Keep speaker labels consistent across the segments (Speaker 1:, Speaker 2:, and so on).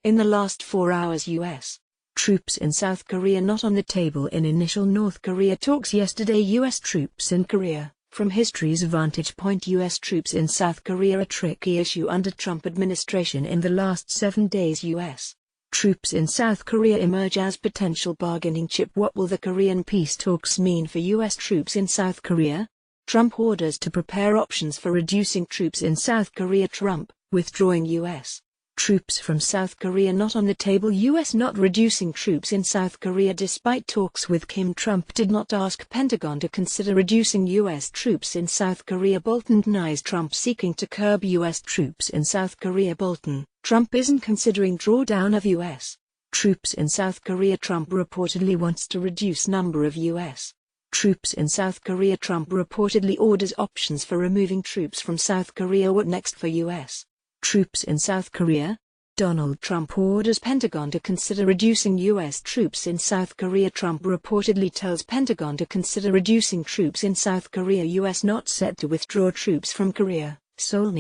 Speaker 1: In the last 4 hours, U.S. troops in South Korea not on the table in initial North Korea talks yesterday. U.S. troops in Korea. From history's vantage point, U.S. troops in South Korea a tricky issue under Trump administration. In the last 7 days, U.S. troops in South Korea emerge as potential bargaining chip. What will the Korean peace talks mean for U.S. troops in South Korea? Trump orders to prepare options for reducing troops in South Korea. Trump, withdrawing U.S. troops from South Korea not on the table. U.S. not reducing troops in South Korea despite talks with Kim. Trump did not ask Pentagon to consider reducing U.S. troops in South Korea. Bolton denies Trump seeking to curb U.S. troops in South Korea. Bolton, Trump isn't considering drawdown of U.S. troops in South Korea. Trump reportedly wants to reduce number of U.S. troops in South Korea. Trump reportedly orders options for removing troops from South Korea. What next for U.S. troops in South Korea? Donald Trump orders Pentagon to consider reducing U.S. troops in South Korea. Trump reportedly tells Pentagon to consider reducing troops in South Korea. U.S. not set to withdraw troops from Korea. Seoul.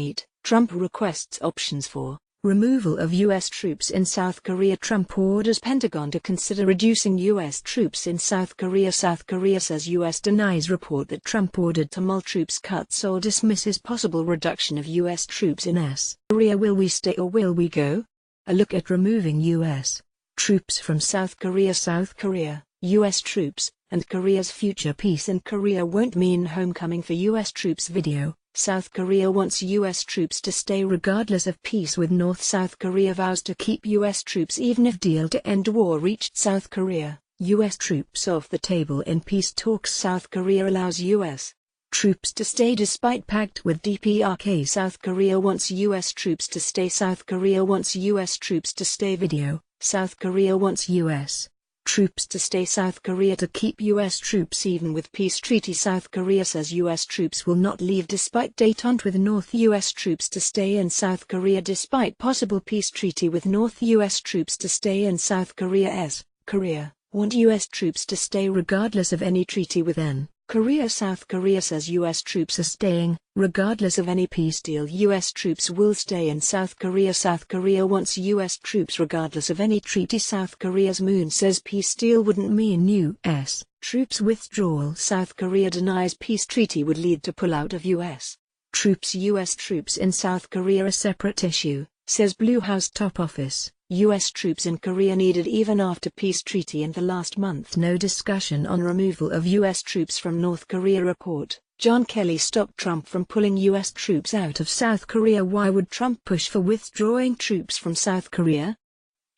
Speaker 1: Trump requests options for removal of U.S. troops in South Korea. Trump orders Pentagon to consider reducing U.S. troops in South Korea. South Korea says U.S. denies report that Trump ordered Tamil troops cut. Seoul dismisses possible reduction of U.S. troops in S. Korea. Will we stay or will we go? A look at removing U.S. troops from South Korea. South Korea, U.S. troops, and Korea's future. Peace in Korea won't mean homecoming for U.S. troops. Video. South Korea wants U.S. troops to stay regardless of peace with North. South Korea vows to keep U.S. troops even if deal to end war reached. South Korea, U.S. troops off the table in peace talks. South Korea allows U.S. troops to stay despite pact with DPRK. South Korea wants U.S. troops to stay. South Korea wants U.S. troops to stay. Video. South Korea wants U.S. troops to stay. South Korea to keep U.S. troops even with peace treaty. South Korea says U.S. troops will not leave despite détente with North. U.S. troops to stay in South Korea despite possible peace treaty with North. U.S. troops to stay in South Korea. S. Korea want U.S. troops to stay regardless of any treaty with N. Korea. South Korea says U.S. troops are staying, regardless of any peace deal. U.S. troops will stay in South Korea. South Korea wants U.S. troops regardless of any treaty. South Korea's Moon says peace deal wouldn't mean U.S. troops withdrawal. South Korea denies peace treaty would lead to pullout of U.S. troops. U.S. troops in South Korea a separate issue, says Blue House top office. U.S. troops in Korea needed even after peace treaty in the last month. No discussion on removal of U.S. troops from North Korea. Report. John Kelly stopped Trump from pulling U.S. troops out of South Korea. Why would Trump push for withdrawing troops from South Korea?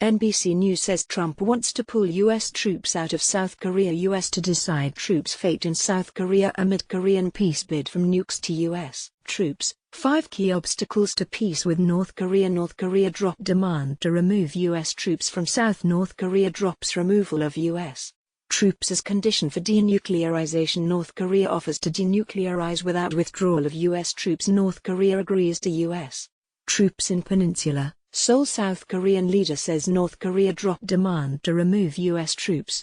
Speaker 1: NBC News says Trump wants to pull U.S. troops out of South Korea. U.S. to decide troops' fate in South Korea amid Korean peace bid from nukes to U.S. troops. 5 key obstacles to peace with North Korea. North Korea drop demand to remove U.S. troops from South. North Korea drops removal of U.S. troops as condition for denuclearization. North Korea offers to denuclearize without withdrawal of U.S. troops. North Korea agrees to U.S. troops in Peninsula. Seoul. South Korean leader says North Korea drop demand to remove U.S. troops.